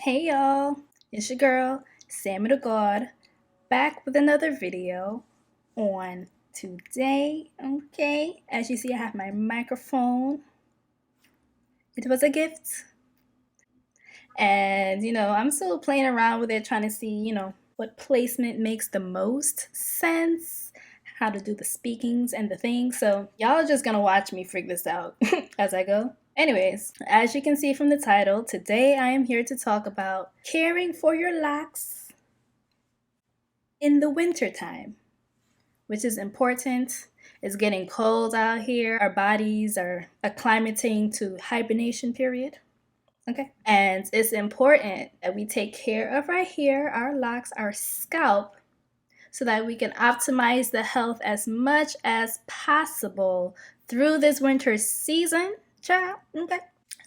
Hey y'all, it's your girl, 𝒂𝒐MyDaGawd, back with another video on today, okay? As you see, I have my microphone. It was a gift. And, I'm still playing around with it, trying to see, what placement makes the most sense, how to do the speakings and the things. So y'all are just gonna watch me figure this out as I go. Anyways, as you can see from the title, today I am here to talk about caring for your locks in the wintertime, which is important. It's getting cold out here. Our bodies are acclimating to hibernation period. Okay. And it's important that we take care of our hair, our locks, our scalp, so that we can optimize the health as much as possible through this winter season, child. Okay.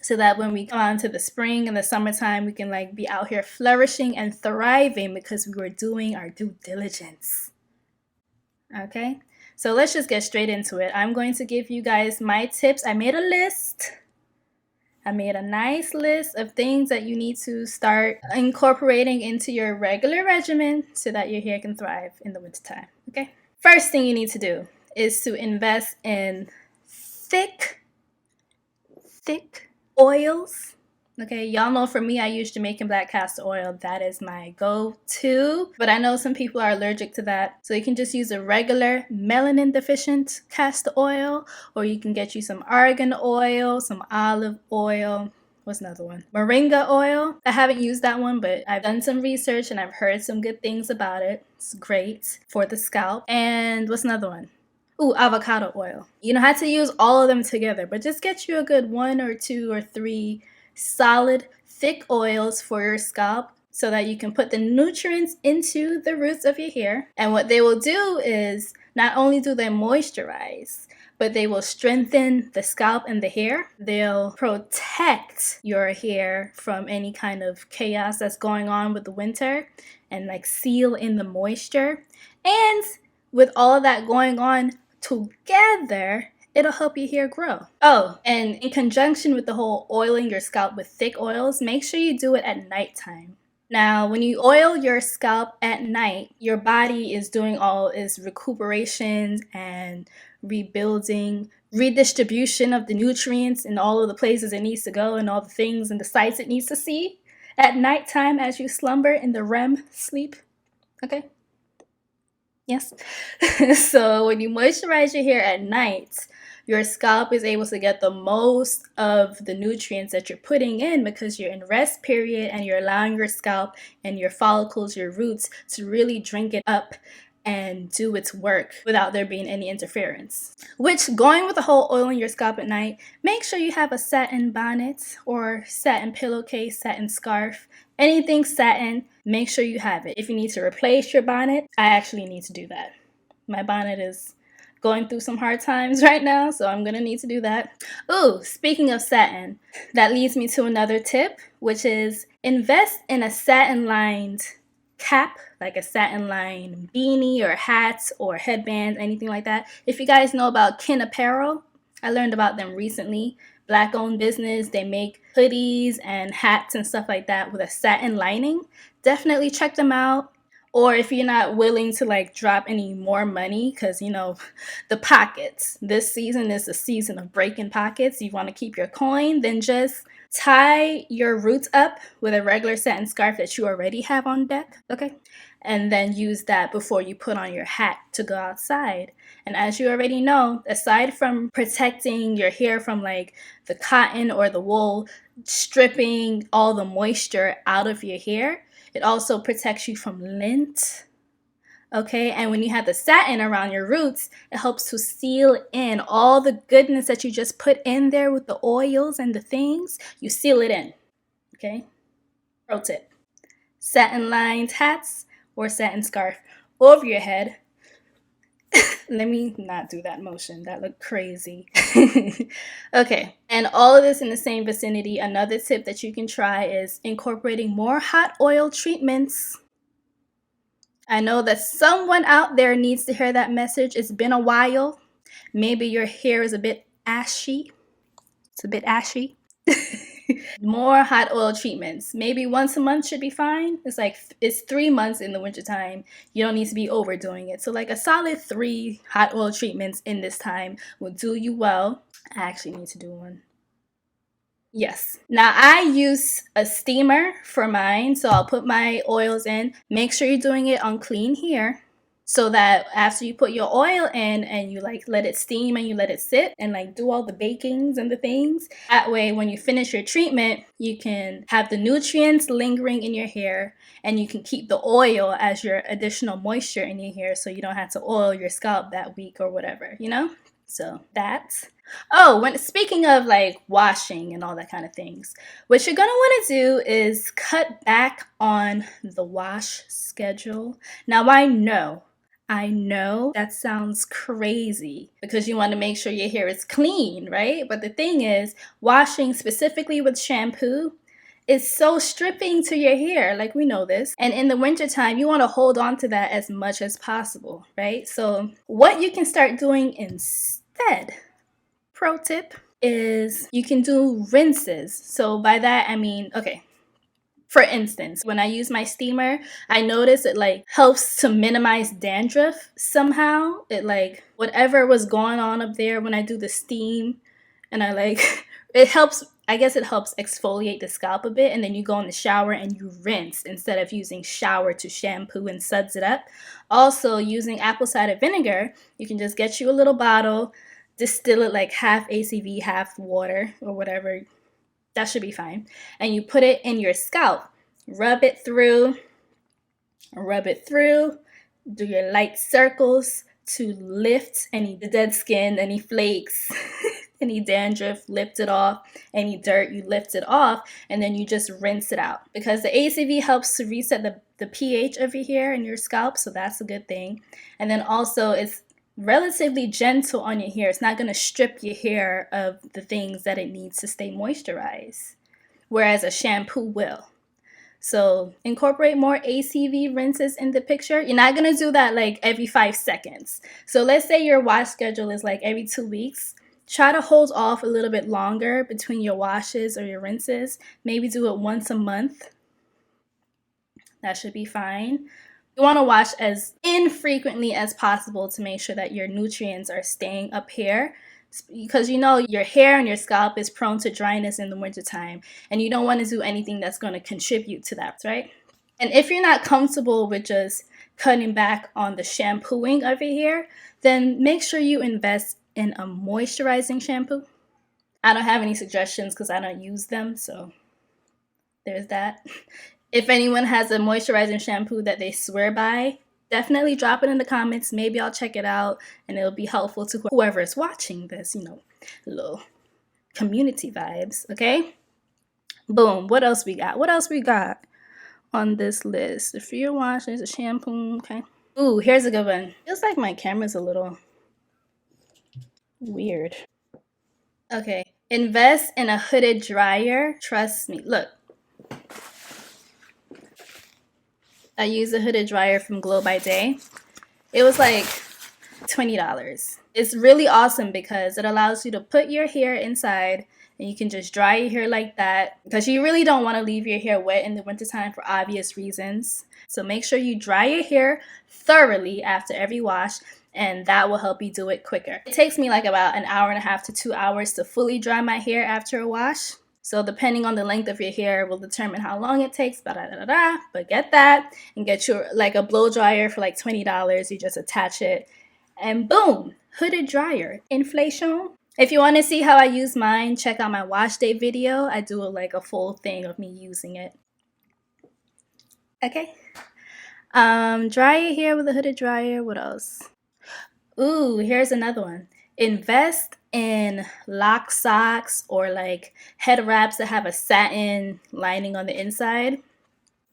So that when we come on to the spring and the summertime, we can be out here flourishing and thriving because we were doing our due diligence. Okay. So let's just get straight into it. I'm going to give you guys my tips. I made a list. I made a nice list of things that you need to start incorporating into your regular regimen so that your hair can thrive in the wintertime, okay? First thing you need to do is to invest in thick oils. Okay, y'all know for me, I use Jamaican black castor oil. That is my go-to. But I know some people are allergic to that. So you can just use a regular melanin deficient castor oil, or you can get you some argan oil, some olive oil. What's another one? Moringa oil. I haven't used that one, but I've done some research and I've heard some good things about it. It's great for the scalp. And what's another one? Ooh, avocado oil. You don't have to use all of them together, but just get you a good 1 or 2 or 3 solid, thick oils for your scalp so that you can put the nutrients into the roots of your hair. And what they will do is not only do they moisturize, but they will strengthen the scalp and the hair. They'll protect your hair from any kind of chaos that's going on with the winter and seal in the moisture. And with all of that going on together, it'll help your hair grow. Oh, and in conjunction with the whole oiling your scalp with thick oils, make sure you do it at nighttime. Now, when you oil your scalp at night, your body is doing all its recuperation and rebuilding, redistribution of the nutrients in all of the places it needs to go and all the things and the sights it needs to see at nighttime as you slumber in the REM sleep. Okay? Yes. So when you moisturize your hair at night, your scalp is able to get the most of the nutrients that you're putting in because you're in rest period and you're allowing your scalp and your follicles, your roots, to really drink it up and do its work without there being any interference. Which, going with the whole oiling your scalp at night, make sure you have a satin bonnet or satin pillowcase, satin scarf, anything satin, make sure you have it. If you need to replace your bonnet, I actually need to do that. My bonnet is going through some hard times right now, so I'm gonna need to do that. Ooh, speaking of satin, that leads me to another tip, which is invest in a satin-lined cap, like a satin-lined beanie or hats or headbands, anything like that. If you guys know about Kin Apparel, I learned about them recently. Black-owned business. They make hoodies and hats and stuff like that with a satin lining. Definitely check them out. Or if you're not willing to drop any more money, because the pockets, this season is the season of breaking pockets. You want to keep your coin, then just tie your roots up with a regular satin scarf that you already have on deck, okay? And then use that before you put on your hat to go outside. And as you already know, aside from protecting your hair from the cotton or the wool stripping all the moisture out of your hair, it also protects you from lint, okay? And when you have the satin around your roots, it helps to seal in all the goodness that you just put in there with the oils and the things. You seal it in, okay? Pro tip. Satin-lined hats or satin scarf over your head. Let me not do that motion. That looked crazy. Okay, and all of this in the same vicinity. Another tip that you can try is incorporating more hot oil treatments. I know that someone out there needs to hear that message. It's been a while. Maybe your hair is a bit ashy. It's a bit ashy. More hot oil treatments. Maybe once a month should be fine. It's like, it's 3 months in the wintertime. You don't need to be overdoing it. So like a solid 3 hot oil treatments in this time will do you well. I actually need to do one. Yes. Now I use a steamer for mine. So I'll put my oils in. Make sure you're doing it on clean here, so that after you put your oil in and you like let it steam and you let it sit and like do all the bakings and the things, that way when you finish your treatment, you can have the nutrients lingering in your hair and you can keep the oil as your additional moisture in your hair, so you don't have to oil your scalp that week or whatever, you know? So that's, oh, when speaking of like washing and all that kind of things, what you're gonna want to do is cut back on the wash schedule. Now I know that sounds crazy because you want to make sure your hair is clean, right? But the thing is, washing specifically with shampoo is so stripping to your hair. Like, we know this. And in the wintertime, you want to hold on to that as much as possible, right? So what you can start doing instead, pro tip, is you can do rinses. So by that, I mean, okay, for instance, when I use my steamer, I notice it like helps to minimize dandruff somehow. It like, whatever was going on up there when I do the steam, and I like, it helps, I guess it helps exfoliate the scalp a bit, and then you go in the shower and you rinse instead of using shower to shampoo and suds it up. Also, using apple cider vinegar, you can just get you a little bottle, distill it like half ACV, half water or whatever. That should be fine. And you put it in your scalp. Rub it through. Do your light circles to lift any dead skin, any flakes, any dandruff, lift it off. Any dirt, you lift it off. And then you just rinse it out. Because the ACV helps to reset the pH of your hair and your scalp. So that's a good thing. And then also it's relatively gentle on your hair. It's not going to strip your hair of the things that it needs to stay moisturized, whereas a shampoo will. So incorporate more ACV rinses in the picture. You're not going to do that like every 5 seconds. So let's say your wash schedule is like every 2 weeks. Try to hold off a little bit longer between your washes or your rinses. Maybe do it once a month. That should be fine. You want to wash as infrequently as possible to make sure that your nutrients are staying up here, because you know your hair and your scalp is prone to dryness in the wintertime, and you don't want to do anything that's going to contribute to that, right? And if you're not comfortable with just cutting back on the shampooing of your hair, then make sure you invest in a moisturizing shampoo. I don't have any suggestions because I don't use them, so there's that. If anyone has a moisturizing shampoo that they swear by, definitely drop it in the comments. Maybe I'll check it out and it'll be helpful to whoever is watching this, you know, little community vibes, okay? Boom. What else we got? What else we got on this list? The fear wash, there's a shampoo, okay? Ooh, here's a good one. Feels like my camera's a little weird. Okay, invest in a hooded dryer. Trust me. Look. I use a hooded dryer from Glow by Day. It was like $20. It's really awesome because it allows you to put your hair inside and you can just dry your hair like that, because you really don't want to leave your hair wet in the wintertime for obvious reasons. So make sure you dry your hair thoroughly after every wash, and that will help you do it quicker. It takes me like about an hour and a half to 2 hours to fully dry my hair after a wash. So depending on the length of your hair will determine how long it takes, but get that and get your like a blow dryer for like $20. You just attach it and boom, hooded dryer, inflation. If you want to see how I use mine, check out my wash day video. I do like a full thing of me using it. Okay. Dry your hair with a hooded dryer. What else? Ooh, here's another one. Invest in lock socks or like head wraps that have a satin lining on the inside,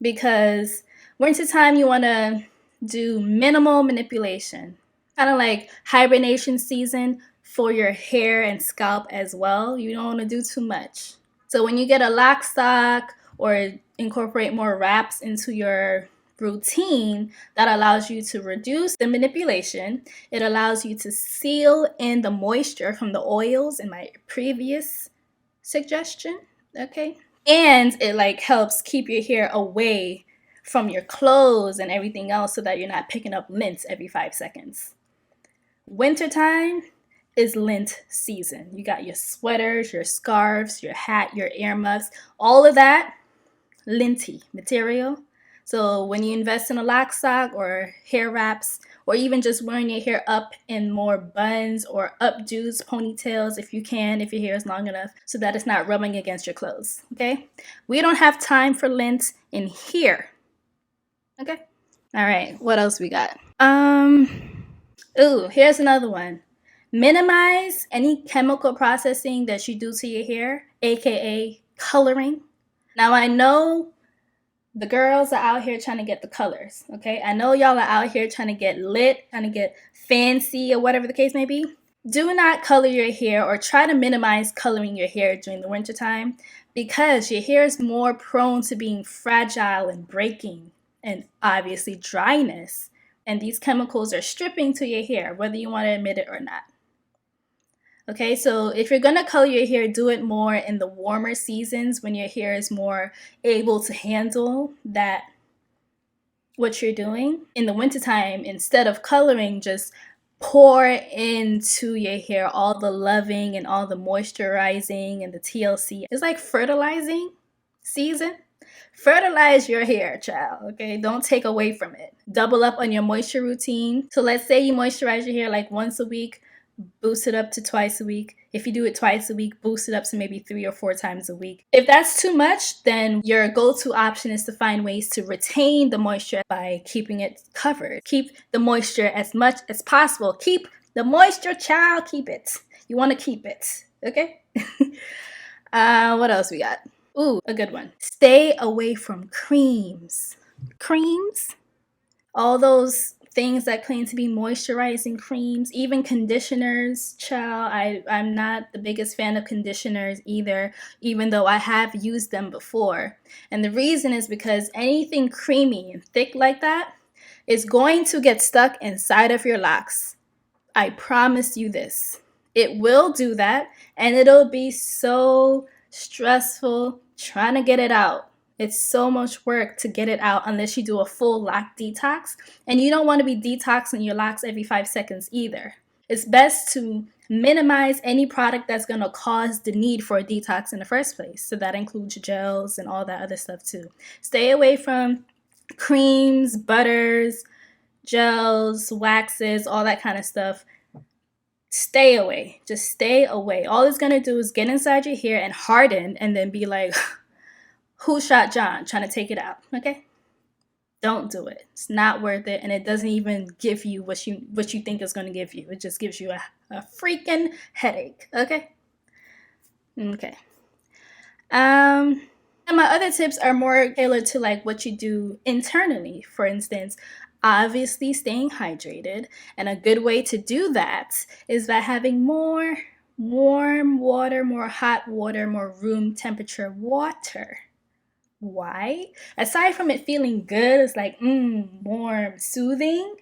because wintertime you want to do minimal manipulation, kind of like hibernation season for your hair and scalp as well. You don't want to do too much. So when you get a lock sock or incorporate more wraps into your routine, that allows you to reduce the manipulation. It allows you to seal in the moisture from the oils in my previous suggestion. okay? And it like helps keep your hair away from your clothes and everything else so that you're not picking up lint every 5 seconds. Wintertime is lint season. You got your sweaters, your scarves, your hat, your earmuffs, all of that linty material. So when you invest in a lock stock or hair wraps, or even just wearing your hair up in more buns or updos, ponytails if you can, if your hair is long enough, so that it's not rubbing against your clothes, okay? We don't have time for lint in here, okay? All right, what else we got? Ooh, here's another one. Minimize any chemical processing that you do to your hair, aka coloring. Now I know the girls are out here trying to get the colors, okay? I know y'all are out here trying to get lit, trying to get fancy or whatever the case may be. Do not color your hair or try to minimize coloring your hair during the wintertime because your hair is more prone to being fragile and breaking and obviously dryness. And these chemicals are stripping to your hair, whether you want to admit it or not. Okay, so if you're going to color your hair, do it more in the warmer seasons when your hair is more able to handle that, what you're doing. In the wintertime, instead of coloring, just pour into your hair all the loving and all the moisturizing and the TLC. It's like fertilizing season. Fertilize your hair, child, okay? Don't take away from it. Double up on your moisture routine. So let's say you moisturize your hair like once a week, boost it up to twice a week. If you do it twice a week, boost it up to maybe 3 or 4 times a week. If that's too much, then your go-to option is to find ways to retain the moisture by keeping it covered. Keep the moisture as much as possible. Keep the moisture, child. Keep it. You want to keep it, okay? What else we got? Ooh, a good one. Stay away from creams. Creams? All those things that claim to be moisturizing creams, even conditioners, child. I'm not the biggest fan of conditioners either, even though I have used them before. And the reason is because anything creamy and thick like that is going to get stuck inside of your locks. I promise you this. It will do that, and it'll be so stressful trying to get it out. It's so much work to get it out unless you do a full lock detox. And you don't want to be detoxing your locks every 5 seconds either. It's best to minimize any product that's going to cause the need for a detox in the first place. So that includes gels and all that other stuff too. Stay away from creams, butters, gels, waxes, all that kind of stuff. Stay away. Just stay away. All it's going to do is get inside your hair and harden and then be like, who shot John? Trying to take it out, okay? Don't do it. It's not worth it, and it doesn't even give you what you think it's going to give you. It just gives you a freaking headache, okay? Okay. And my other tips are more tailored to like what you do internally. For instance, obviously staying hydrated, and a good way to do that is by having more warm water, more hot water, more room temperature water. Why? Aside from it feeling good, it's like warm, soothing.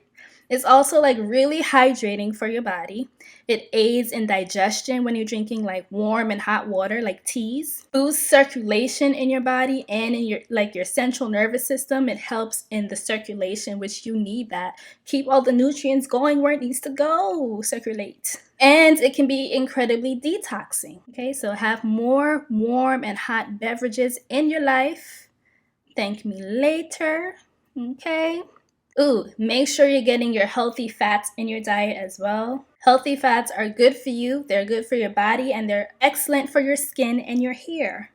It's also like really hydrating for your body. It aids in digestion when you're drinking like warm and hot water, like teas. Boosts circulation in your body and in your central nervous system. It helps in the circulation, which you need that. Keep all the nutrients going where it needs to go. Circulate. And it can be incredibly detoxing. Okay, so have more warm and hot beverages in your life. Thank me later. Okay. Ooh, make sure you're getting your healthy fats in your diet as well. Healthy fats are good for you. They're good for your body, and they're excellent for your skin and your hair.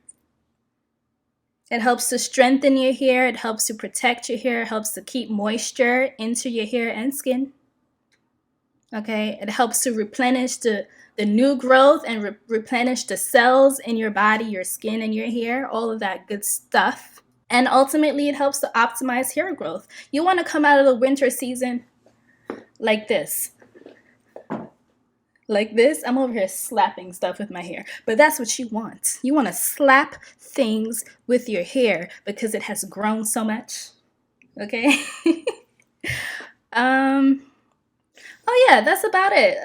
It helps to strengthen your hair. It helps to protect your hair. It helps to keep moisture into your hair and skin. Okay, it helps to replenish the new growth and replenish the cells in your body, your skin, and your hair, all of that good stuff. And ultimately, it helps to optimize hair growth. You want to come out of the winter season like this. Like this. I'm over here slapping stuff with my hair. But that's what you want. You want to slap things with your hair because it has grown so much. Okay? Oh yeah, that's about it.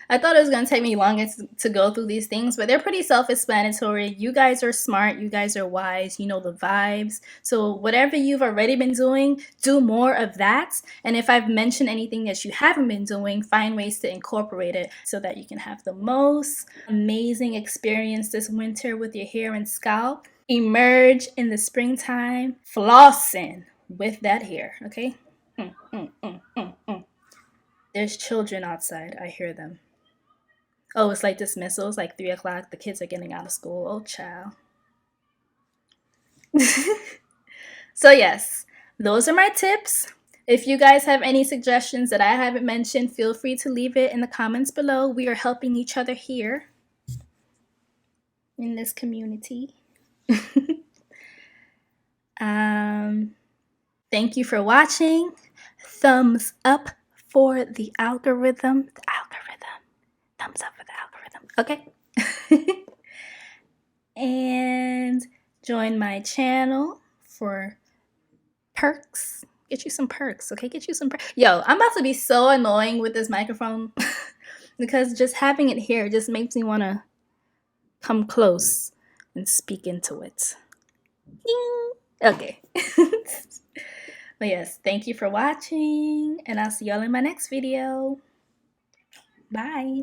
I thought it was gonna take me longer to go through these things, but they're pretty self-explanatory. You guys are smart, you guys are wise, you know the vibes. So whatever you've already been doing, do more of that. And if I've mentioned anything that you haven't been doing, find ways to incorporate it so that you can have the most amazing experience this winter with your hair and scalp. Emerge in the springtime, flossing with that hair, okay? Mm, mm, mm, mm, mm. There's children outside. I hear them. Oh, it's like dismissal. It's like 3 o'clock. The kids are getting out of school. Oh, child. So, yes, those are my tips. If you guys have any suggestions that I haven't mentioned, feel free to leave it in the comments below. We are helping each other here in this community. Thank you for watching. Thumbs up for the algorithm. The algorithm. Thumbs up for the algorithm. Okay. And join my channel for perks. Get you some perks, okay? Get you some perks. Yo, I'm about to be so annoying with this microphone because just having it here just makes me want to come close and speak into it. Ding. Okay. But yes, thank you for watching, and I'll see y'all in my next video. Bye.